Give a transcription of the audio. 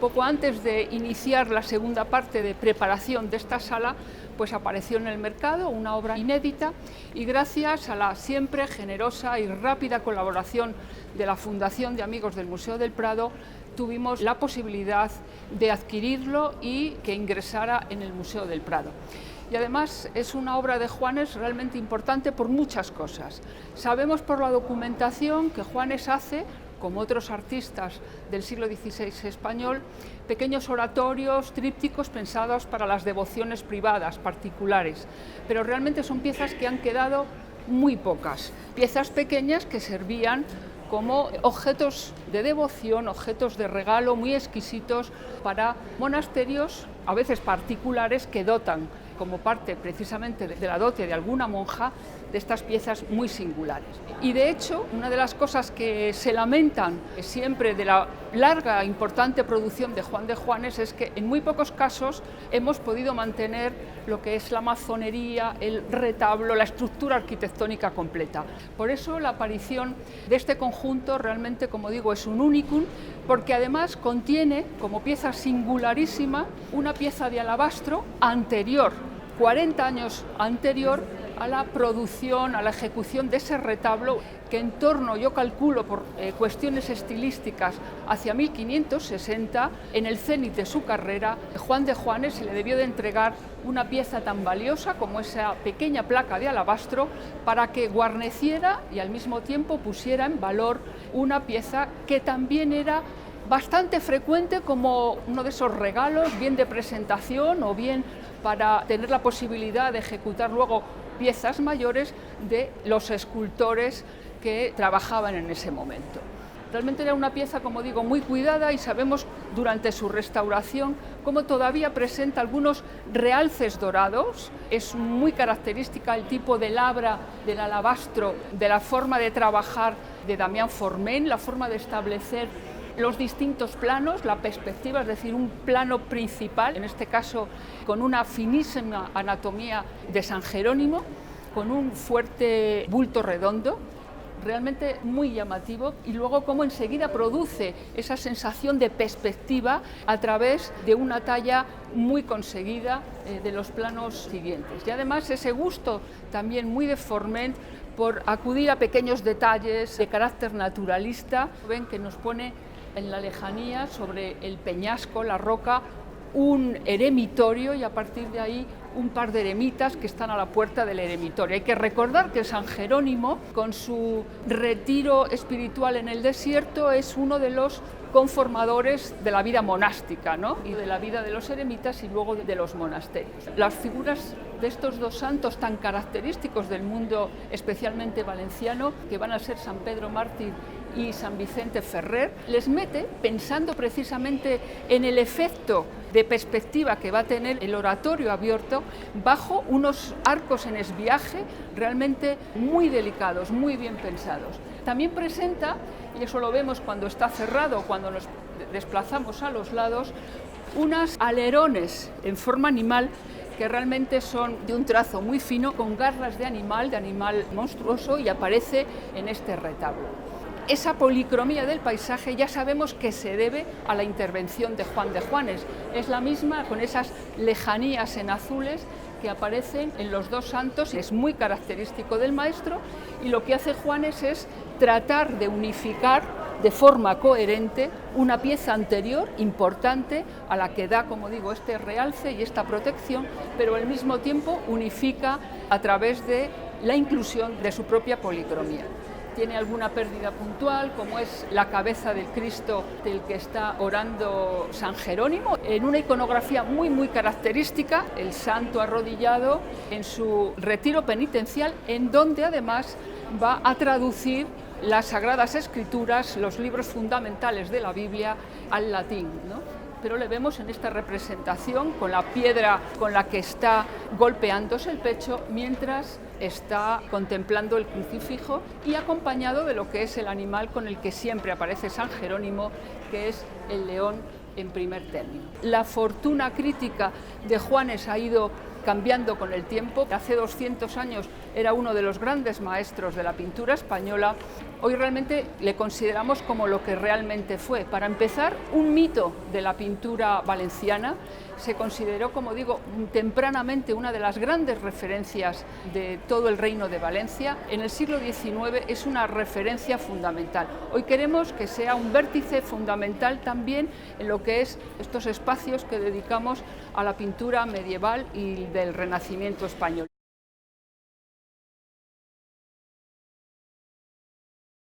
Poco antes de iniciar la segunda parte de preparación de esta sala, pues apareció en el mercado una obra inédita y gracias a la siempre generosa y rápida colaboración de la Fundación de Amigos del Museo del Prado, tuvimos la posibilidad de adquirirlo y que ingresara en el Museo del Prado. Y además es una obra de Juanes realmente importante por muchas cosas. Sabemos por la documentación que Juanes hace, como otros artistas del siglo XVI español, pequeños oratorios, trípticos pensados para las devociones privadas, particulares, pero realmente son piezas que han quedado muy pocas, piezas pequeñas que servían como objetos de devoción, objetos de regalo muy exquisitos para monasterios, a veces particulares, que dotan como parte precisamente de la dote de alguna monja de estas piezas muy singulares. Y de hecho, una de las cosas que se lamentan siempre de la larga e importante producción de Juan de Juanes es que en muy pocos casos hemos podido mantener lo que es la mazonería, el retablo, la estructura arquitectónica completa. Por eso la aparición de este conjunto realmente, como digo, es un unicum, porque además contiene como pieza singularísima una pieza de alabastro anterior, 40 años anterior a la producción, a la ejecución de ese retablo, que en torno, yo calculo por cuestiones estilísticas, hacia 1560, en el cénit de su carrera, Juan de Juanes se le debió de entregar una pieza tan valiosa como esa pequeña placa de alabastro para que guarneciera y al mismo tiempo pusiera en valor una pieza que también era bastante frecuente como uno de esos regalos, bien de presentación o bien para tener la posibilidad de ejecutar luego piezas mayores de los escultores que trabajaban en ese momento. Realmente era una pieza, como digo, muy cuidada y sabemos durante su restauración cómo todavía presenta algunos realces dorados. Es muy característica el tipo de labra del alabastro, de la forma de trabajar de Damián Forment, la forma de establecer los distintos planos, la perspectiva, es decir, un plano principal, en este caso con una finísima anatomía de San Jerónimo, con un fuerte bulto redondo, realmente muy llamativo, y luego cómo enseguida produce esa sensación de perspectiva a través de una talla muy conseguida de los planos siguientes. Y además ese gusto también muy de Forment por acudir a pequeños detalles de carácter naturalista. Ven que nos pone en la lejanía, sobre el peñasco, la roca, un eremitorio y a partir de ahí un par de eremitas que están a la puerta del eremitorio. Hay que recordar que San Jerónimo, con su retiro espiritual en el desierto, es uno de los conformadores de la vida monástica, ¿no? Y de la vida de los eremitas y luego de los monasterios. Las figuras de estos dos santos tan característicos del mundo, especialmente valenciano, que van a ser San Pedro Mártir y San Vicente Ferrer, les mete pensando precisamente en el efecto de perspectiva que va a tener el oratorio abierto bajo unos arcos en esviaje realmente muy delicados, muy bien pensados. También presenta, y eso lo vemos cuando está cerrado, cuando nos desplazamos a los lados, unos alerones en forma animal que realmente son de un trazo muy fino, con garras de animal monstruoso, y aparece en este retablo. Esa policromía del paisaje ya sabemos que se debe a la intervención de Juan de Juanes. Es la misma con esas lejanías en azules que aparecen en los dos santos, es muy característico del maestro, y lo que hace Juanes es tratar de unificar de forma coherente una pieza anterior importante a la que da, como digo, este realce y esta protección, pero al mismo tiempo unifica a través de la inclusión de su propia policromía. Tiene alguna pérdida puntual, como es la cabeza del Cristo del que está orando San Jerónimo, en una iconografía muy característica, el santo arrodillado en su retiro penitencial, en donde además va a traducir las Sagradas Escrituras, los libros fundamentales de la Biblia, al latín, ¿no? Pero le vemos en esta representación con la piedra con la que está golpeándose el pecho mientras está contemplando el crucifijo, y acompañado de lo que es el animal con el que siempre aparece San Jerónimo, que es el león en primer término. La fortuna crítica de Juanes ha ido cambiando con el tiempo. Hace 200 años era uno de los grandes maestros de la pintura española. Hoy realmente le consideramos como lo que realmente fue. Para empezar, un mito de la pintura valenciana. Se consideró, como digo, tempranamente una de las grandes referencias de todo el Reino de Valencia. En el siglo XIX es una referencia fundamental. Hoy queremos que sea un vértice fundamental también en lo que es estos espacios que dedicamos a la pintura medieval y del Renacimiento español.